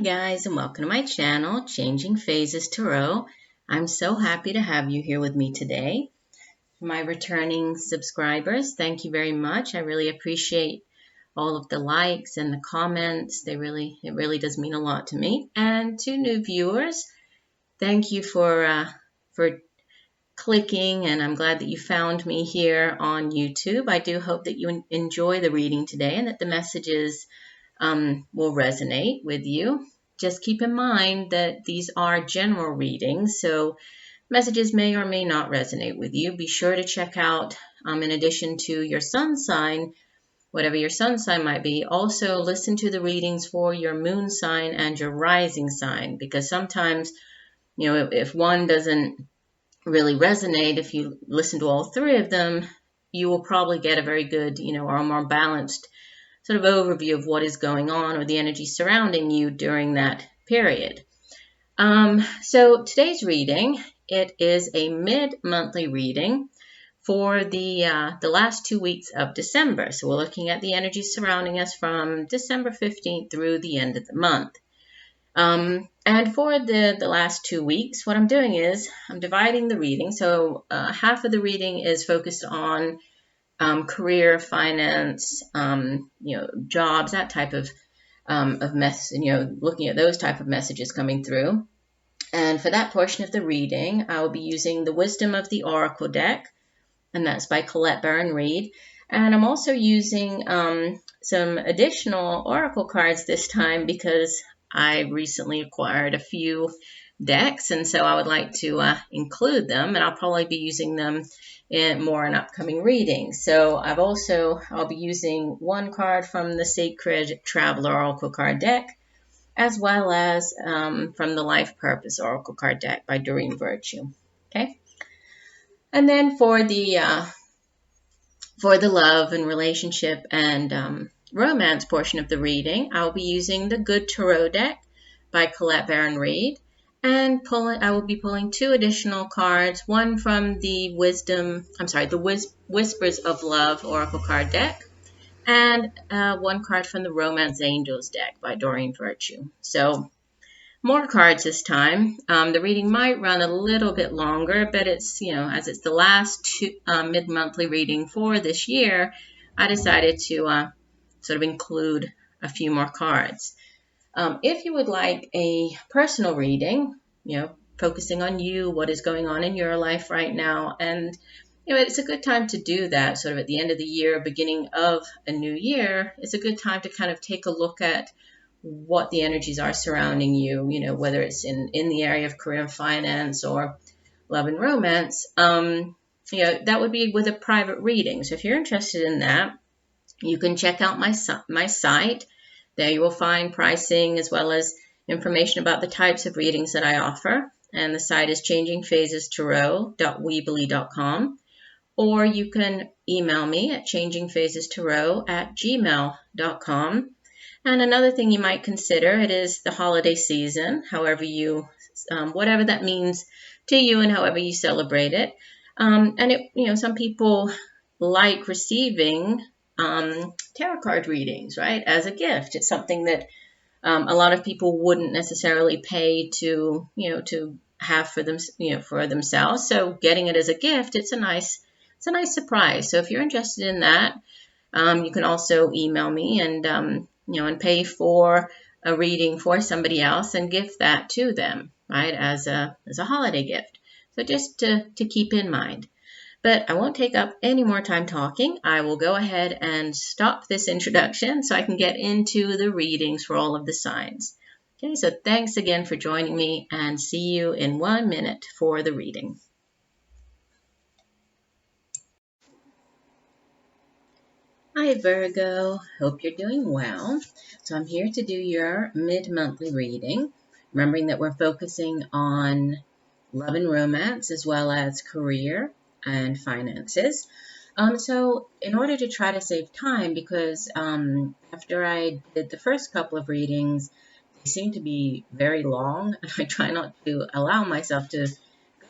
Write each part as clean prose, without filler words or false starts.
guys, and welcome to my channel, Changing Phases Tarot. I'm so happy to have you here with me today. My returning subscribers, thank you very much. I really appreciate all of the likes and the comments. It really does mean a lot to me. And to new viewers, thank you for clicking, and I'm glad that you found me here on YouTube. I do hope that you enjoy the reading today and that the messages will resonate with you. Just keep in mind that these are general readings, so messages may or may not resonate with you. Be sure to check out, in addition to your sun sign, whatever your sun sign might be, also listen to the readings for your moon sign and your rising sign, because sometimes, if one doesn't really resonate, if you listen to all three of them, you will probably get a very good, or a more balanced sort of overview of what is going on or the energy surrounding you during that period. So today's reading, it is a mid-monthly reading for the last 2 weeks of December. So we're looking at the energy surrounding us from December 15th through the end of the month. And for the last 2 weeks, what I'm doing is I'm dividing the reading. So half of the reading is focused on career, finance, jobs, that type of message, looking at those type of messages coming through. And for that portion of the reading, I will be using the Wisdom of the Oracle deck, and that's by Colette Baron-Reid. And I'm also using some additional Oracle cards this time because I recently acquired a few decks, and so I would like to include them, and I'll probably be using them more in upcoming readings. So I'll be using one card from the Sacred Traveler Oracle card deck, as well as from the Life Purpose Oracle card deck by Doreen Virtue. Okay, and then for the love and relationship and romance portion of the reading, I'll be using the Good Tarot deck by Colette Baron-Reid. And I will be pulling two additional cards, one from the Whispers of Love Oracle card deck, and one card from the Romance Angels deck by Doreen Virtue. So more cards this time. The reading might run a little bit longer, but it's, as it's the last mid-monthly reading for this year, I decided to sort of include a few more cards. If you would like a personal reading, focusing on you, what is going on in your life right now, and it's a good time to do that sort of at the end of the year, beginning of a new year. It's a good time to kind of take a look at what the energies are surrounding you, whether it's in the area of career and finance or love and romance. That would be with a private reading. So if you're interested in that, you can check out my site. There you will find pricing as well as information about the types of readings that I offer. And the site is changingphasestarot.weebly.com. Or you can email me at changingphasestarot@gmail.com. And another thing you might consider, it is the holiday season, however whatever that means to you and however you celebrate it. And some people like receiving tarot card readings, right, as a gift. It's something that a lot of people wouldn't necessarily pay to have for them, for themselves. So getting it as a gift, it's a nice surprise. So if you're interested in that, you can also email me and and pay for a reading for somebody else and gift that to them, right, as a holiday gift. So just to keep in mind. But I won't take up any more time talking. I will go ahead and stop this introduction so I can get into the readings for all of the signs. Okay, so thanks again for joining me, and see you in 1 minute for the reading. Hi Virgo, hope you're doing well. So I'm here to do your mid-monthly reading, remembering that we're focusing on love and romance as well as career and finances. So in order to try to save time, because after I did the first couple of readings, they seem to be very long, and I try not to allow myself to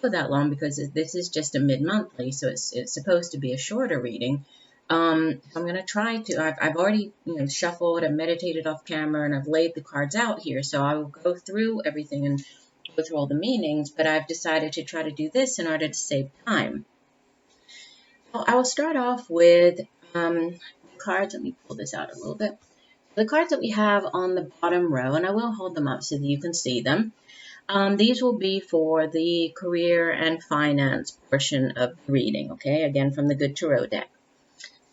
go that long because this is just a mid-monthly, so it's supposed to be a shorter reading. I'm going to try to, I've already, shuffled and meditated off camera, and I've laid the cards out here. So I will go through everything and go through all the meanings, but I've decided to try to do this in order to save time. So I will start off with cards. Let me pull this out a little bit. The cards that we have on the bottom row, and I will hold them up so that you can see them. These will be for the career and finance portion of the reading, okay? Again, from the Good Tarot deck.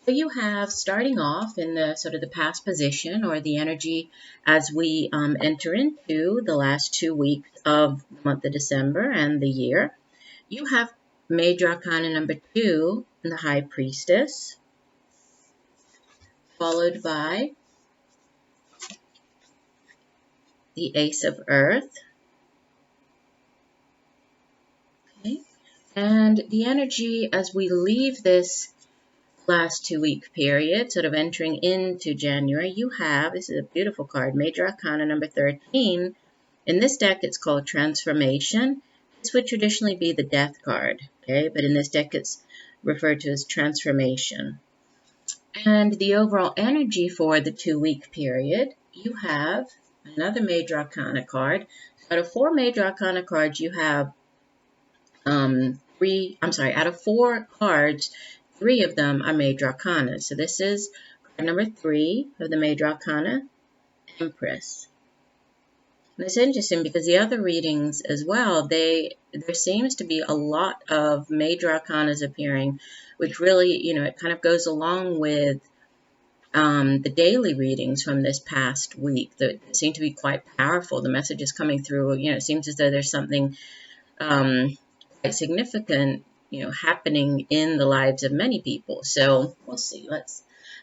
So you have, starting off in the sort of the past position or the energy as we enter into the last 2 weeks of the month of December and the year, you have Major Arcana number 2 in the High Priestess, followed by the Ace of Earth. Okay. And the energy as we leave this last 2 week period, sort of entering into January, you have, this is a beautiful card, Major Arcana number 13. In this deck, it's called Transformation. This would traditionally be the Death card, okay? But in this deck, it's referred to as Transformation. And the overall energy for the 2 week period, you have another Major Arcana card. Out of 4 Major Arcana cards, you have out of 4 cards, 3 of them are Major Arcana. So this is card number 3 of the Major Arcana, Empress. And it's interesting because the other readings as well, there seems to be a lot of Major Arcanas appearing, which really, it kind of goes along with the daily readings from this past week that seem to be quite powerful. The messages coming through, it seems as though there's something quite significant, happening in the lives of many people. So we'll see.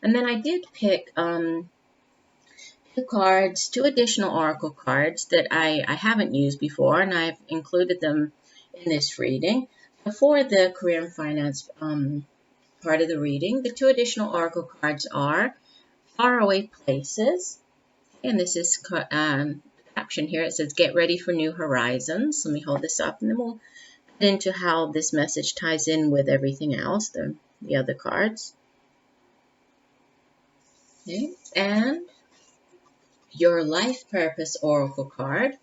And then I did pick 2 additional oracle cards that I haven't used before, and I've included them in this reading. For the career and finance part of the reading, the 2 additional oracle cards are Faraway Places, and this is the caption here. It says, "Get ready for new horizons." Let me hold this up, and then we'll get into how this message ties in with everything else, the other cards. Okay, and your life purpose oracle card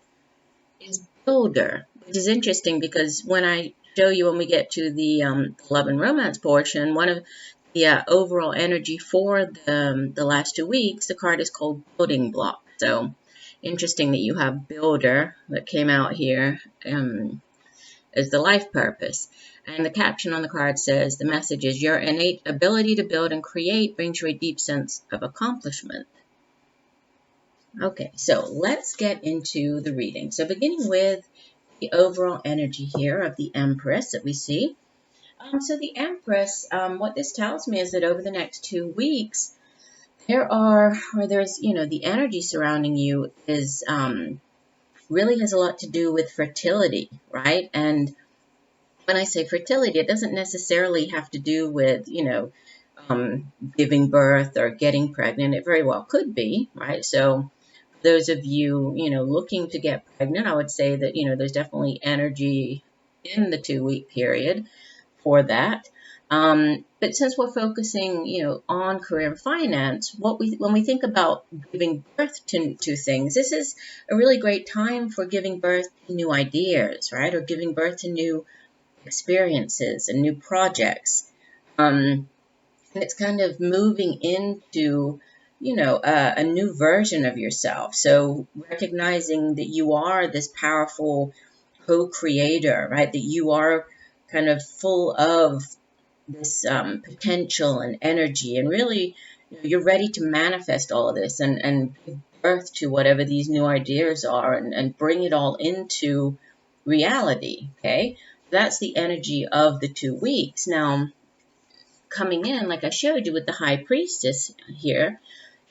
is Builder, which is interesting because when I show you, when we get to the love and romance portion, one of the overall energy for the last 2 weeks, the card is called Building Block. So interesting that you have Builder that came out here as the life purpose. And the caption on the card says, the message is, your innate ability to build and create brings you a deep sense of accomplishment. Okay, so let's get into the reading. So beginning with the overall energy here of the Empress that we see. So the Empress, what this tells me is that over the next 2 weeks, there's, the energy surrounding you is really has a lot to do with fertility, right? And when I say fertility, it doesn't necessarily have to do with, giving birth or getting pregnant. It very well could be, right? So those of you, looking to get pregnant, I would say that, there's definitely energy in the 2 week period for that. But since we're focusing, on career and finance, when we think about giving birth to things, this is a really great time for giving birth to new ideas, right? Or giving birth to new experiences and new projects. And it's kind of moving into, a new version of yourself. So recognizing that you are this powerful co-creator, right? That you are kind of full of this potential and energy, and really, you're ready to manifest all of this and give birth to whatever these new ideas are and bring it all into reality, okay? That's the energy of the 2 weeks. Now, coming in, like I showed you with the High Priestess here,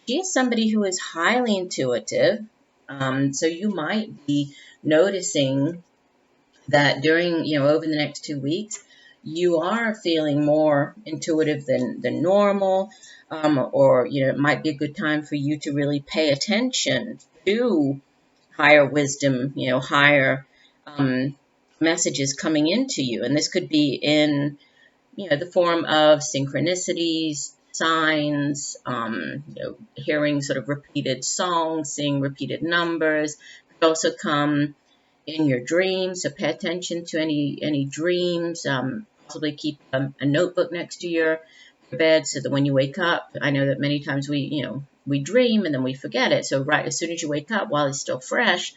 she is somebody who is highly intuitive. So you might be noticing that during, over the next 2 weeks, you are feeling more intuitive than normal, or, it might be a good time for you to really pay attention to higher wisdom, higher messages coming into you. And this could be in, the form of synchronicities, signs, hearing sort of repeated songs, seeing repeated numbers. Could also come in your dreams, so pay attention to any dreams. Possibly keep a notebook next to your bed so that when you wake up, I know that many times we dream and then we forget it. So right as soon as you wake up, while it's still fresh,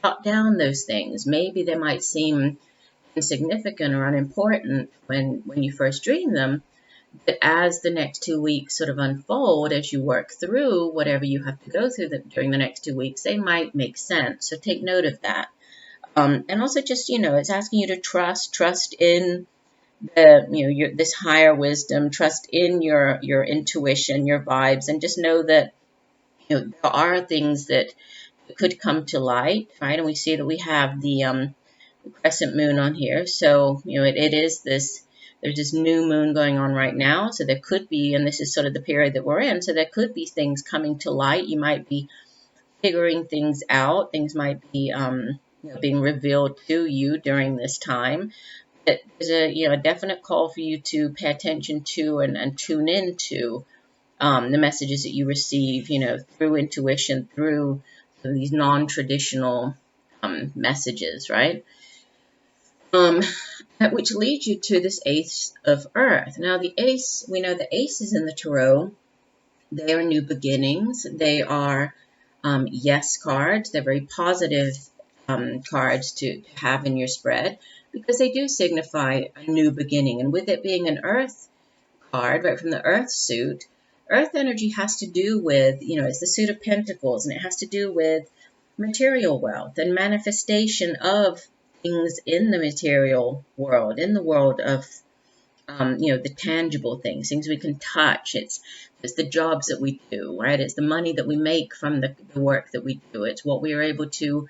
jot down those things. Maybe they might seem insignificant or unimportant when you first dream them, but as the next 2 weeks sort of unfold, as you work through whatever you have to go through during the next 2 weeks, they might make sense. So take note of that. And also just, it's asking you to trust in this higher wisdom, trust in your intuition, your vibes, and just know that, there are things that could come to light, right? And we see that we have the crescent moon on here. So, it is there's this new moon going on right now. So there could be, and this is sort of the period that we're in, so there could be things coming to light. You might be figuring things out. Things might be, being revealed to you during this time. But there's a definite call for you to pay attention to and tune into the messages that you receive, through intuition, through these non-traditional messages, right? Which leads you to this Ace of Earth. Now, we know the aces in the tarot, they are new beginnings. They are yes cards. They're very positive cards to have in your spread because they do signify a new beginning. And with it being an Earth card, right from the Earth suit, Earth energy has to do with, it's the suit of Pentacles, and it has to do with material wealth and manifestation of things in the material world, in the world of, the tangible things we can touch. It's the jobs that we do, right? It's the money that we make from the work that we do. It's what we are able to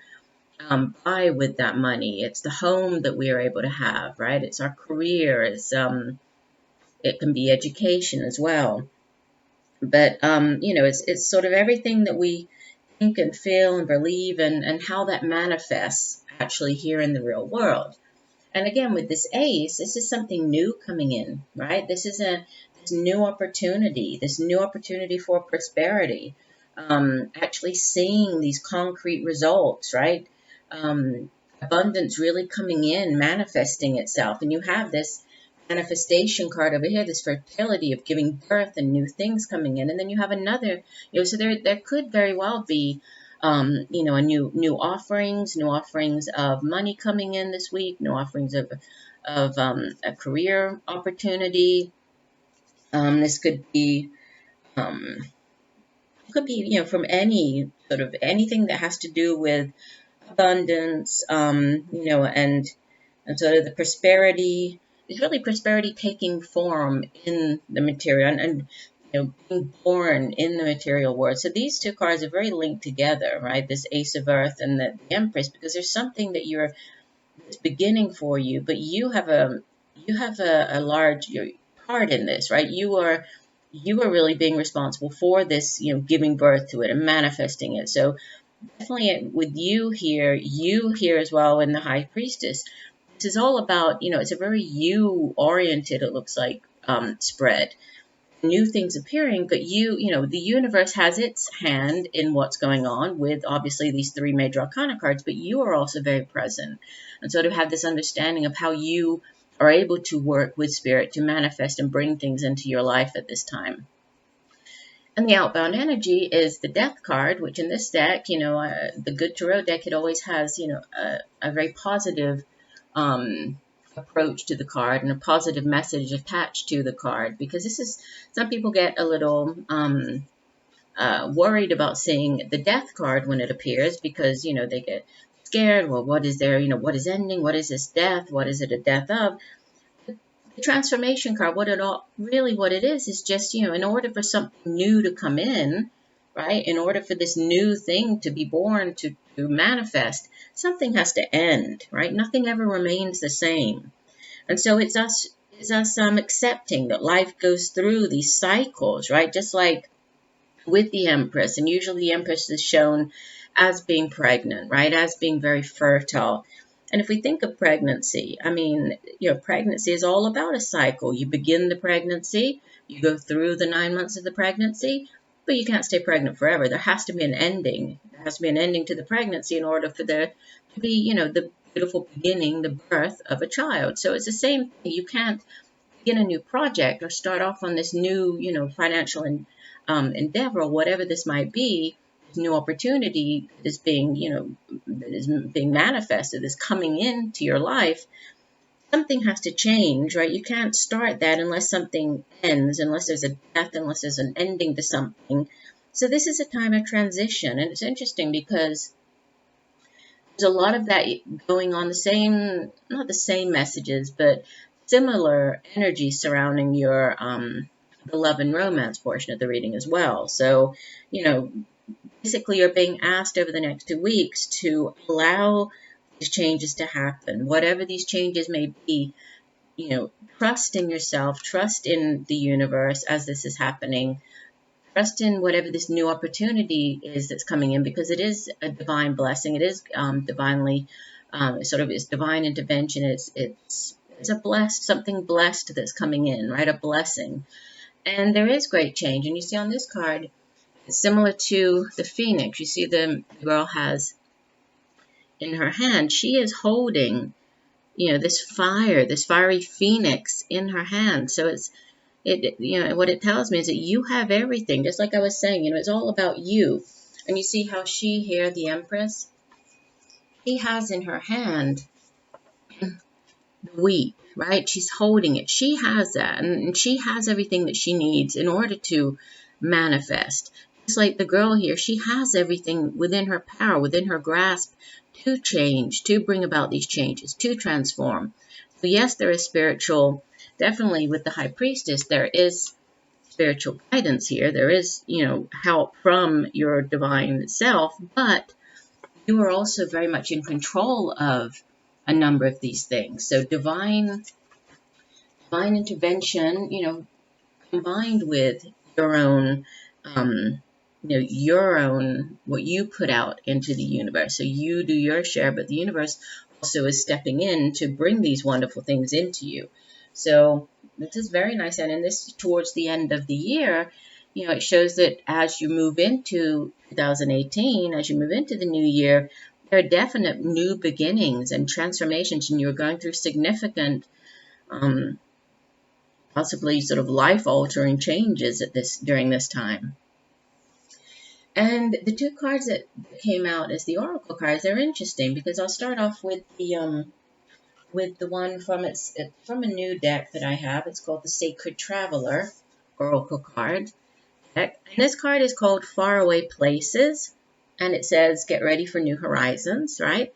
buy with that money. It's the home that we are able to have, right? It's our career. It can be education as well. But, it's sort of everything that we think and feel and believe and how that manifests actually here in the real world. And again, with this ace, this is something new coming in, right? This is this new opportunity for prosperity, actually seeing these concrete results, right? Abundance really coming in, manifesting itself. And you have this manifestation card over here, this fertility of giving birth and new things coming in. And then you have another, so there could very well be, a new offerings of money coming in this week, new offerings of a career opportunity. This could be, from any sort of anything that has to do with abundance, and sort of the prosperity. It's really prosperity taking form in the material and being born in the material world. So these two cards are very linked together, right? This Ace of Earth and the Empress, because there's something that it's beginning for you, but you have a large part in this, right? You are really being responsible for this, giving birth to it and manifesting it. So definitely with you here as well in the High Priestess, this is all about, it's a very you-oriented, it looks like, spread. New things appearing, but the universe has its hand in what's going on with, obviously, these three major arcana cards, but you are also very present. And so to have this understanding of how you are able to work with spirit to manifest and bring things into your life at this time. And the outbound energy is the Death card, which in this deck, the good tarot deck, it always has, a very positive approach to the card and a positive message attached to the card, because some people get a little worried about seeing the Death card when it appears, because, they get scared. Well, what is there? What is ending? What is this death? What is it a death of? The transformation card, what it is just, in order for something new to come in, right? In order for this new thing to be born, to manifest, something has to end, right? Nothing ever remains the same. And so it's us accepting that life goes through these cycles, right? Just like with the Empress, and usually the Empress is shown as being pregnant, right? As being very fertile. And if we think of pregnancy, I mean, pregnancy is all about a cycle. You begin the pregnancy, you go through the 9 months of the pregnancy, but you can't stay pregnant forever. There has to be an ending. There has to be an ending to the pregnancy in order for there to be, the beautiful beginning, the birth of a child. So it's the same thing. You can't begin a new project or start off on this new, financial endeavor or whatever this might be. New opportunity is being, that is being manifested, is coming into your life. Something has to change, right? You can't start that unless something ends, unless there's a death, unless there's an ending to something. So this is a time of transition, and it's interesting because there's a lot of that going on, not the same messages, but similar energy surrounding your the love and romance portion of the reading as well. So, basically you're being asked over the next 2 weeks to allow these changes to happen, whatever these changes may be. Trust in yourself, trust in the universe as this is happening, trust in whatever this new opportunity is that's coming in, because it is a divine blessing. It is divinely, it's divine intervention. It's something blessed that's coming in, right? A blessing. And there is great change. And you see on this card, it's similar to the phoenix. You see the girl has in her hand, she is holding, this fiery phoenix in her hand. So what it tells me is that you have everything. Just like I was saying, it's all about you. And you see how she here, the Empress, she has in her hand the wheat, right? She's holding it. She has that, and she has everything that she needs in order to manifest. Just like the girl here, she has everything within her power, within her grasp to change, to bring about these changes, to transform. So yes, there is spiritual, definitely with the High Priestess, there is spiritual guidance here. There is, help from your divine self, but you are also very much in control of a number of these things. So divine intervention, combined with your own, what you put out into the universe. So you do your share, but the universe also is stepping in to bring these wonderful things into you. So this is very nice. And in this, towards the end of the year, it shows that as you move into 2018, as you move into the new year, there are definite new beginnings and transformations, and you're going through significant, possibly sort of life-altering changes during this time. And the two cards that came out as the oracle cards, they're interesting because I'll start off with the one from a new deck that I have. It's called the Sacred Traveler Oracle card deck. And this card is called Faraway Places, and it says get ready for new horizons, right?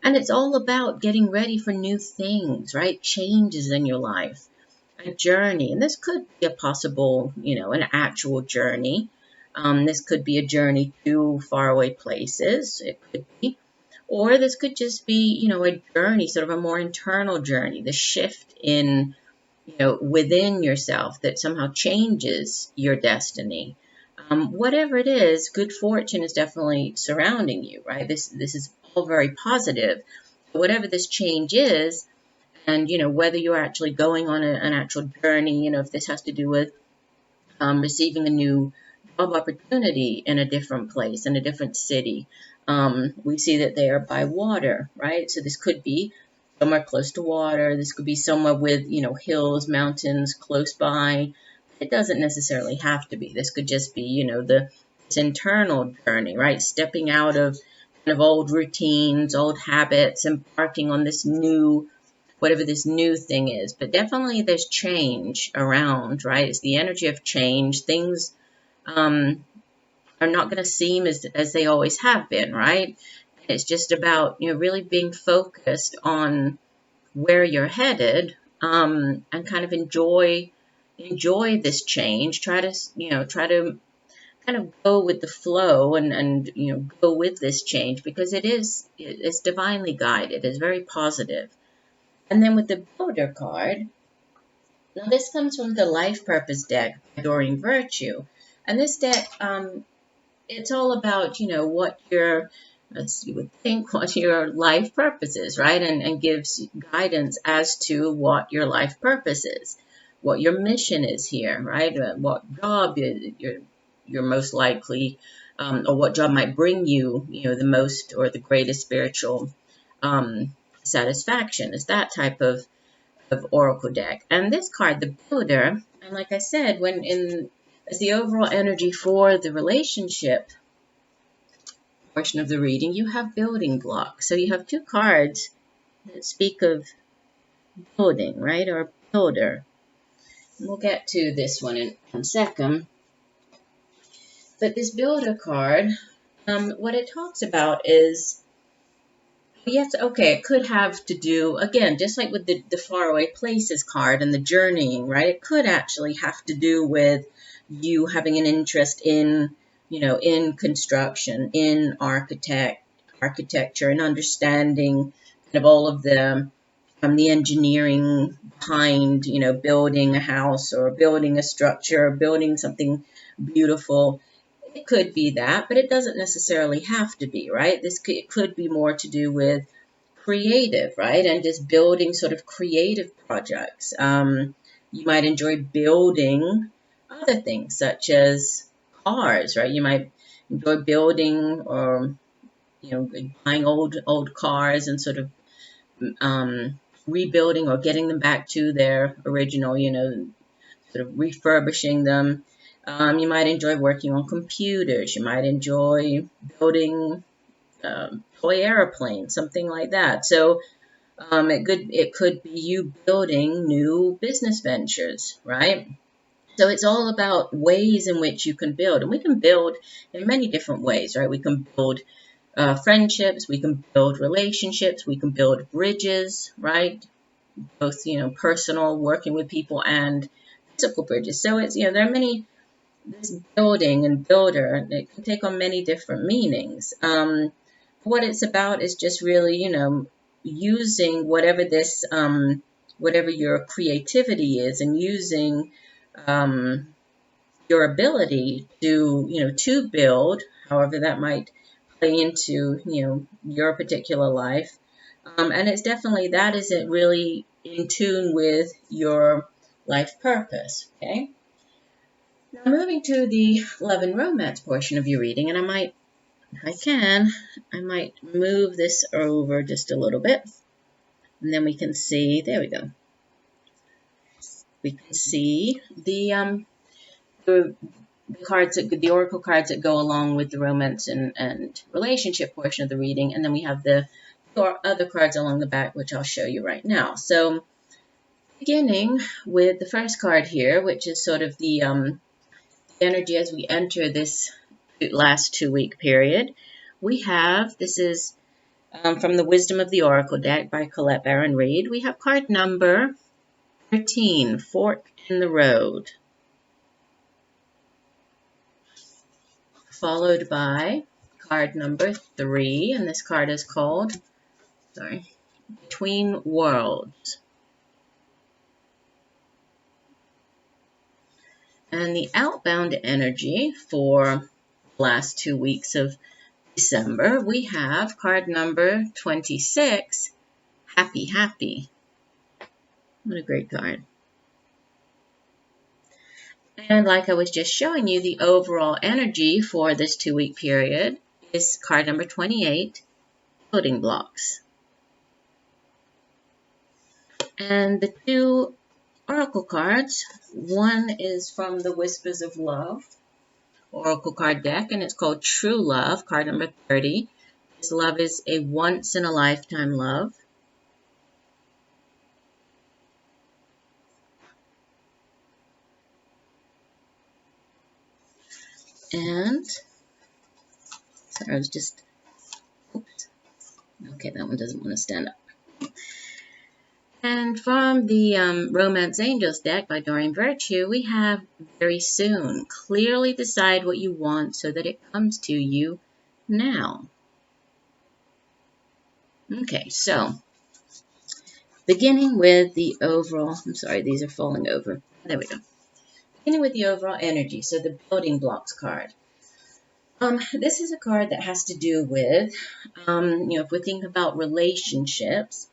And it's all about getting ready for new things, right? Changes in your life, a journey. And this could be a possible, an actual journey. This could be a journey to faraway places. It could be. Or this could just be, a journey, sort of a more internal journey, the shift in, within yourself that somehow changes your destiny. Whatever it is, good fortune is definitely surrounding you, right? This is all very positive. Whatever this change is, and, whether you're actually going on an actual journey, if this has to do with receiving a new job opportunity in a different place, in a different city. We see that they are by water, right? So this could be somewhere close to water. This could be somewhere with, hills, mountains close by. It doesn't necessarily have to be. This could just be, this internal journey, right? Stepping out of kind of old routines, old habits, embarking on this new, whatever this new thing is. But definitely there's change around, right? It's the energy of change. Things are not going to seem as they always have been, right? It's just about, really being focused on where you're headed, and kind of enjoy this change. Try to kind of go with the flow and go with this change, because it's divinely guided. It's very positive. And then with the Builder card, now this comes from the Life Purpose deck by Doreen Virtue. And this deck, it's all about, what your as you would think, what your life purpose is, right? And gives guidance as to what your life purpose is, what your mission is here, right? What job you're most likely, or what job might bring you, the most or the greatest spiritual satisfaction. Is that type of oracle deck. And this card, the Builder, and like I said, as the overall energy for the relationship portion of the reading, you have building blocks. So you have two cards that speak of building, right, or builder. And we'll get to this one in a second. But this builder card, what it talks about is, yes, okay, it could have to do, again, just like with the faraway places card and the journeying, right? It could actually have to do with you having an interest in, in construction, in architecture, and understanding kind of all of the engineering behind, building a house or building a structure, or building something beautiful. It could be that, but it doesn't necessarily have to be, right? It could be more to do with creative, right? And just building sort of creative projects. You might enjoy building other things such as cars, right? You might enjoy building or, buying old cars and sort of rebuilding or getting them back to their original, sort of refurbishing them. You might enjoy working on computers. You might enjoy building toy airplanes, something like that. So it could be you building new business ventures, right? So it's all about ways in which you can build, and we can build in many different ways, right? We can build friendships, we can build relationships, we can build bridges, right? Both, personal, working with people, and physical bridges. So it's, there are many. This building and builder, it can take on many different meanings. What it's about is just really, using whatever whatever your creativity is, and using your ability to, to build, however that might play into, your particular life. And it's definitely, that isn't really in tune with your life purpose, okay? Now, moving to the love and romance portion of your reading, and I might, if I can, I might move this over just a little bit, and then we can see, there we go. We can see the cards, the oracle cards that go along with the romance and relationship portion of the reading, and then we have the other cards along the back, which I'll show you right now. So, beginning with the first card here, which is sort of the energy as we enter this last 2-week period. We have, this is from the Wisdom of the Oracle deck by Colette Baron-Reid. We have card number 13, Fork in the Road, followed by card number 3, and this card is called, Between Worlds. And the outbound energy for the last 2 weeks of December, we have card number 26, Happy Happy. What a great card. And like I was just showing you, the overall energy for this 2-week period is card number 28, Building Blocks. And the two oracle cards, one is from the Whispers of Love oracle card deck, and it's called True Love, card number 30. This love is a once-in-a-lifetime love. And, sorry, I was just, oops. Okay, that one doesn't want to stand up. And from the Romance Angels deck by Doreen Virtue, we have Very Soon. Clearly decide what you want so that it comes to you now. Okay, so beginning with the overall, I'm sorry, these are falling over. There we go. Beginning with the overall energy, so the Building Blocks card. This is a card that has to do with, if we think about relationships,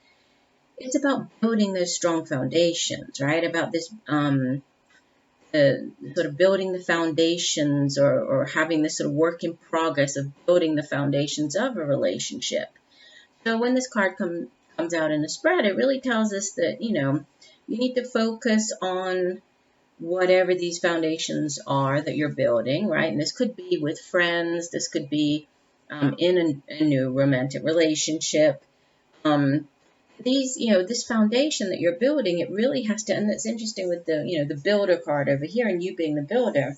it's about building those strong foundations, right? About this, sort of building the foundations, or having this sort of work in progress of building the foundations of a relationship. So when this card comes out in the spread, it really tells us that, you need to focus on whatever these foundations are that you're building, right? And this could be with friends, this could be in a new romantic relationship. This foundation that you're building, it really has to, and it's interesting with the builder card over here and you being the builder,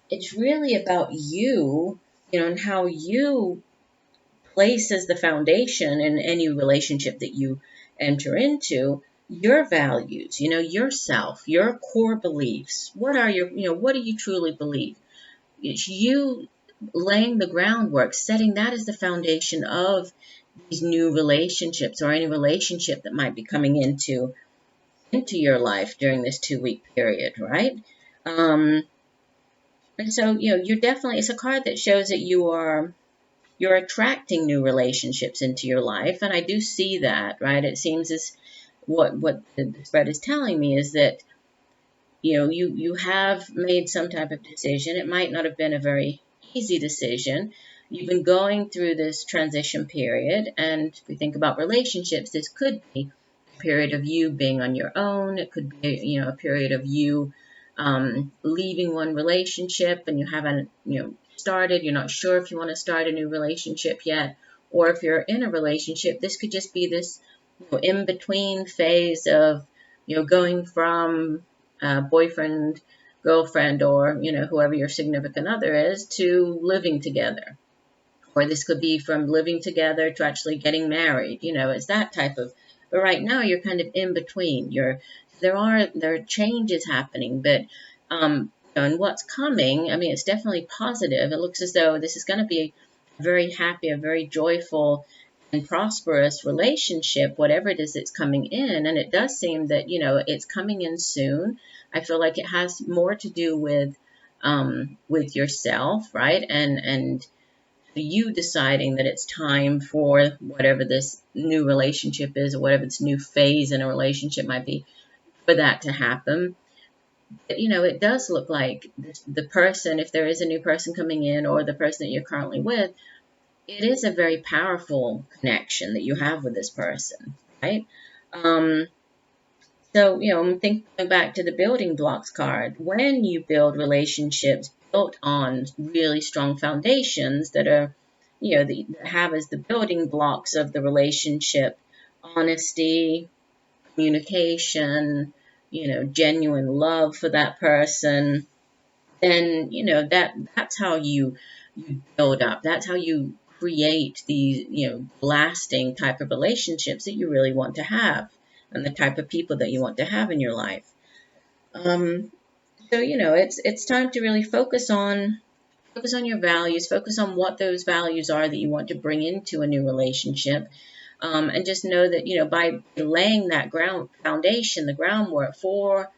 it's really about you, and how you place as the foundation in any relationship that you enter into, your values, yourself, your core beliefs. What are what do you truly believe? It's you laying the groundwork, setting that as the foundation of these new relationships, or any relationship that might be coming into your life during this 2-week period, right? And so, you're definitely, it's a card that shows that you're attracting new relationships into your life. And I do see that, right? It seems as what the spread is telling me is that, you have made some type of decision. It might not have been a very easy decision. You've been going through this transition period. And if we think about relationships, this could be a period of you being on your own. It could be, a period of you leaving one relationship and you haven't, started. You're not sure if you want to start a new relationship yet. Or if you're in a relationship, this could just be this in-between phase of, going from boyfriend, girlfriend, or, whoever your significant other is, to living together. Or this could be from living together to actually getting married. It's that type of, but right now you're kind of in between. There are changes happening, but and what's coming, I mean, it's definitely positive. It looks as though this is going to be a very happy, a very joyful and prosperous relationship, whatever it is that's coming in. And it does seem that, it's coming in soon. I feel like it has more to do with yourself, right? And you deciding that it's time for whatever this new relationship is, or whatever this new phase in a relationship might be, for that to happen. But, it does look like the person, if there is a new person coming in, or the person that you're currently with, it is a very powerful connection that you have with this person, right? So, I'm thinking back to the building blocks card. When you build relationships built on really strong foundations that are, that have as the building blocks of the relationship, honesty, communication, genuine love for that person, then, that's how you build up. That's how you create these, lasting type of relationships that you really want to have, and the type of people that you want to have in your life. So, it's time to really focus on your values, focus on what those values are that you want to bring into a new relationship. And just know that, by laying that foundation, the groundwork for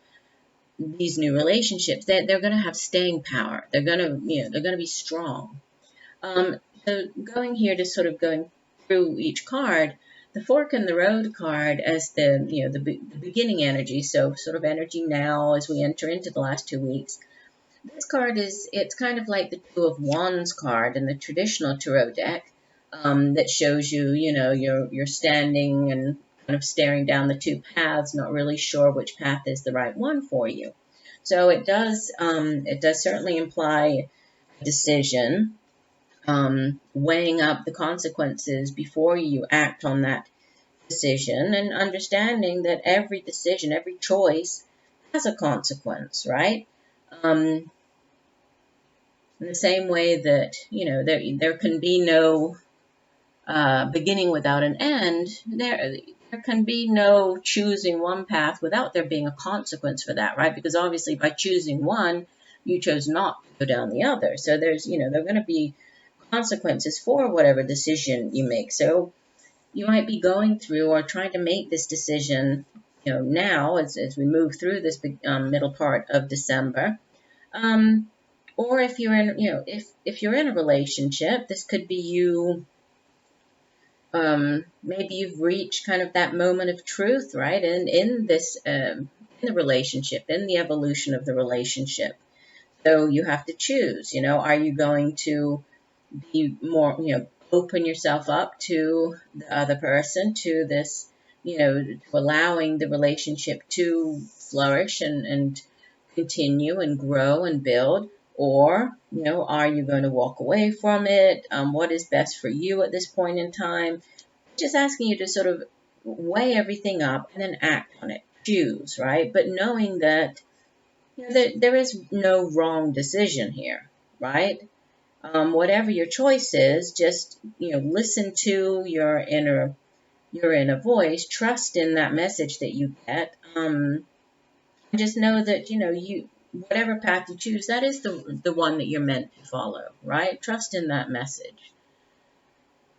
these new relationships, they're going to have staying power. They're going to be strong. So going through each card, the fork in the road card as the beginning energy. So sort of energy now as we enter into the last 2 weeks. This card it's kind of like the Two of Wands card in the traditional tarot deck, that shows you, you're standing and kind of staring down the two paths, not really sure which path is the right one for you. So it does certainly imply a decision, weighing up the consequences before you act on that decision, and understanding that every decision, every choice has a consequence, right? In the same way that, there can be no beginning without an end, there can be no choosing one path without there being a consequence for that, right? Because obviously by choosing one, you chose not to go down the other. So there's, there are going to be consequences for whatever decision you make. So you might be going through or trying to make this decision, now as we move through this middle part of December. Or if you're in, if you're in a relationship, this could be you. Maybe you've reached kind of that moment of truth, right? And in this, in the relationship, in the evolution of the relationship. So you have to choose, are you going to be more, open yourself up to the other person, to this, to allowing the relationship to flourish and continue and grow and build? Or, are you going to walk away from it? What is best for you at this point in time? Just asking you to sort of weigh everything up and then act on it. Choose, right? But knowing that, there is no wrong decision here, right? Whatever your choice is, just listen to your inner voice, trust in that message that you get. Just know that you whatever path you choose, that is the one that you're meant to follow, right? Trust in that message,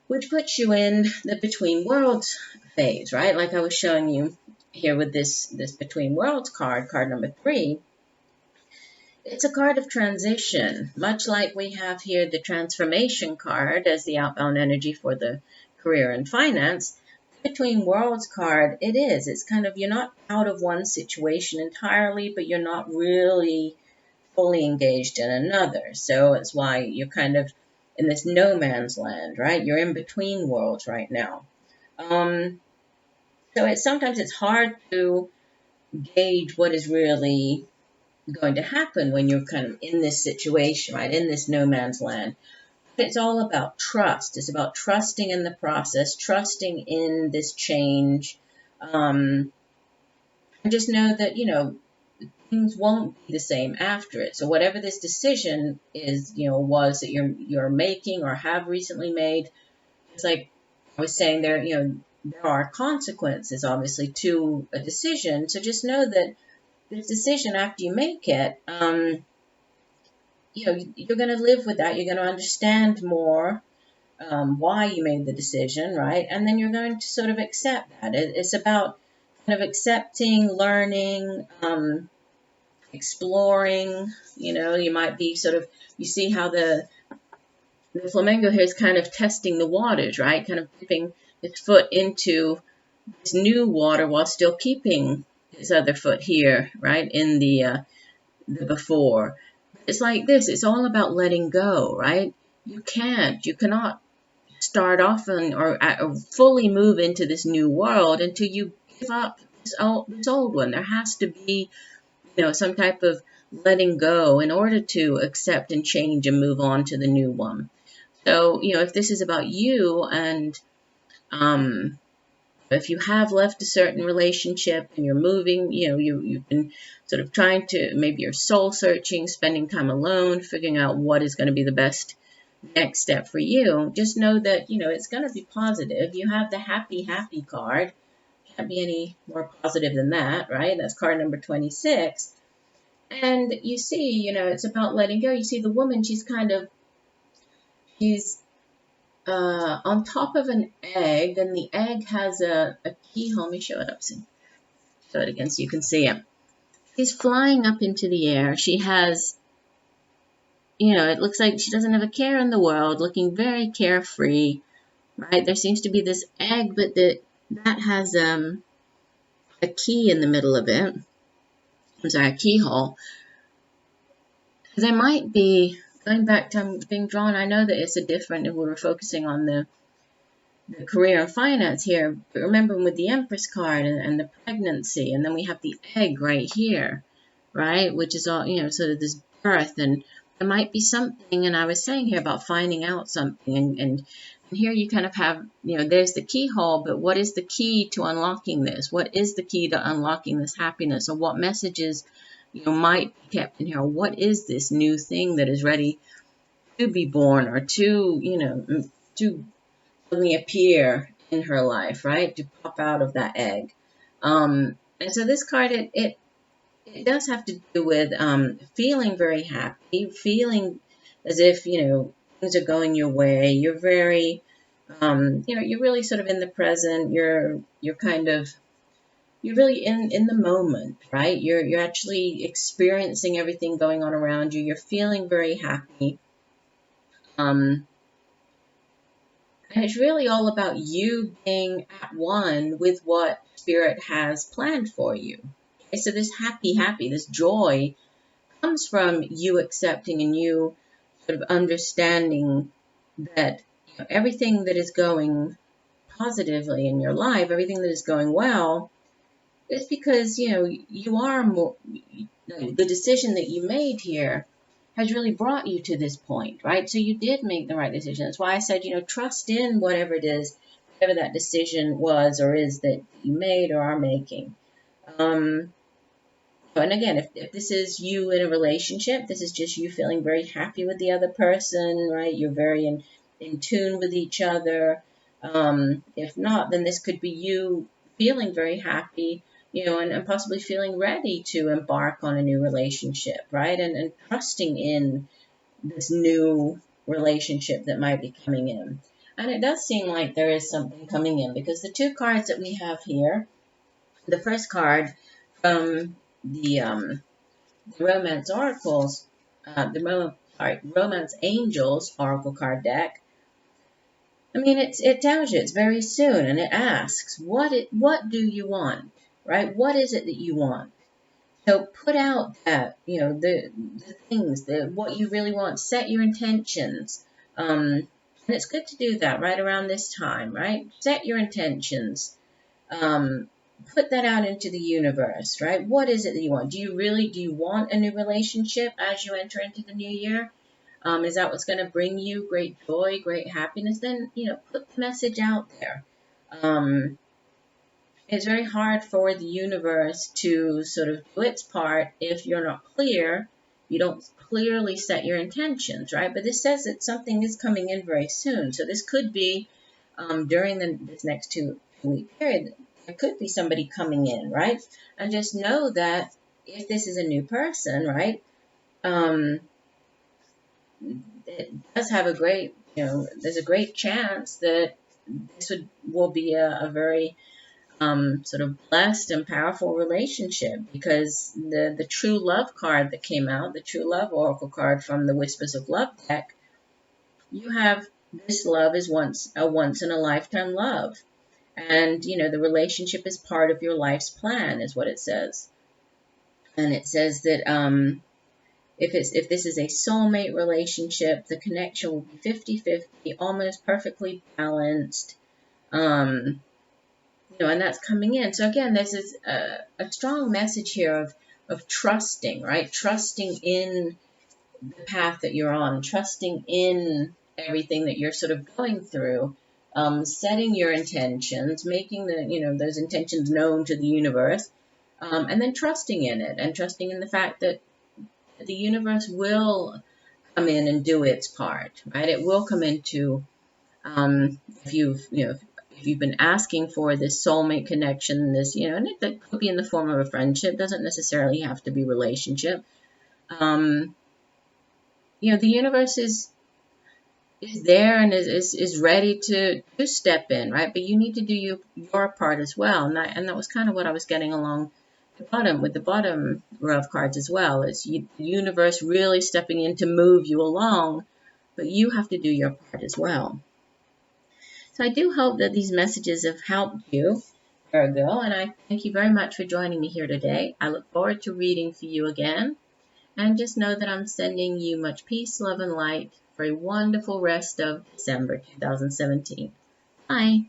which puts you in the between worlds phase, right? Like I was showing you here with this between worlds card number 3. It's a card of transition, much like we have here the transformation card as the outbound energy for the career and finance. The between worlds card, it's kind of, you're not out of one situation entirely, but you're not really fully engaged in another. So it's why you're kind of in this no man's land, right? You're in between worlds right now. So sometimes it's hard to gauge what is really going to happen when you're kind of in this situation, right? In this no man's land. It's all about trust. It's about trusting in the process, trusting in this change. And just know that, things won't be the same after it. So whatever this decision is, was that you're making or have recently made, it's like I was saying there, there are consequences obviously to a decision. So just know that this decision, after you make it, you're going to live with that. You're going to understand more why you made the decision, right? And then you're going to sort of accept that. It's about kind of accepting, learning, exploring. You might be sort of, you see how the flamingo here is kind of testing the waters, right? Kind of dipping its foot into this new water while still keeping its other foot here, right, in the before. It's like this. It's all about letting go, right? You cannot start off or fully move into this new world until you give up this old one. There has to be, some type of letting go in order to accept and change and move on to the new one. So, if this is about you and if you have left a certain relationship and you're moving, you've been sort of trying to, maybe you're soul searching, spending time alone, figuring out what is going to be the best next step for you, just know that, it's going to be positive. You have the happy card. Can't be any more positive than that, right? That's card number 26. And you see, it's about letting go. You see the woman, she's on top of an egg, and the egg has a keyhole. Let me show it up. Show it again so you can see it. She's flying up into the air. She has, it looks like she doesn't have a care in the world, looking very carefree, right? There seems to be this egg, but that has a key in the middle of it. I'm sorry, a keyhole. There might be, going back to being drawn, I know that it's a different, and we were focusing on the career and finance here, but remember with the Empress card and the pregnancy, and then we have the egg right here, right, which is all, sort of this birth, and there might be something, and I was saying here about finding out something, and here you kind of have, there's the keyhole, but what is the key to unlocking this? What is the key to unlocking this happiness? Or what messages, might be kept in here? What is this new thing that is ready to be born or to, to suddenly appear in her life, right? To pop out of that egg. And so this card, it does have to do with feeling very happy, feeling as if, things are going your way. You're very, you're really sort of in the present. You're kind of you're really in the moment, right? You're actually experiencing everything going on around you. You're feeling very happy. And it's really all about you being at one with what Spirit has planned for you. Okay, so this happy, this joy comes from you accepting and you sort of understanding that everything that is going positively in your life, everything that is going well, is because you are more. The decision that you made here has really brought you to this point, right? So you did make the right decision. That's why I said, trust in whatever it is, whatever that decision was or is that you made or are making. And again, if this is you in a relationship, this is just you feeling very happy with the other person, right? You're very in tune with each other. If not, then this could be you feeling very happy, and possibly feeling ready to embark on a new relationship, right? And trusting in this new relationship that might be coming in. And it does seem like there is something coming in because the two cards that we have here, the first card from the Romance Oracles, Romance Angels Oracle card deck. I mean, it tells you it's very soon, and it asks, what do you want, right? What is it that you want? So put out that, the things, what you really want. Set your intentions. And it's good to do that right around this time, right? Set your intentions. Put that out into the universe, right? What is it that you want? Do you want a new relationship as you enter into the new year? Is that what's going to bring you great joy, great happiness? Then, put the message out there. It's very hard for the universe to sort of do its part if you're not clear. You don't clearly set your intentions, right? But this says that something is coming in very soon. So this could be during this next 2-week period. There could be somebody coming in, right? And just know that if this is a new person, right, it does have a great, there's a great chance that this will be a very sort of blessed and powerful relationship, because the true love card that came out, the true love oracle card from the Whispers of Love deck, you have this love is once in a lifetime love. And, the relationship is part of your life's plan, is what it says. And it says that if this is a soulmate relationship, the connection will be 50-50, almost perfectly balanced. And that's coming in. So again, there's a strong message here of trusting, right? Trusting in the path that you're on, trusting in everything that you're sort of going through. Setting your intentions, making those intentions known to the universe, and then trusting in it, and trusting in the fact that the universe will come in and do its part, right? It will come into if you've been asking for this soulmate connection, this and that could be in the form of a friendship, doesn't necessarily have to be relationship. The universe is there and is ready to step in, right? But you need to do your part as well. And that was kind of what I was getting along the bottom with the bottom row of cards as well. Is the universe really stepping in to move you along, but you have to do your part as well. So I do hope that these messages have helped you, Virgo, and I thank you very much for joining me here today. I look forward to reading for you again. And just know that I'm sending you much peace, love, and light for a wonderful rest of December 2017. Bye.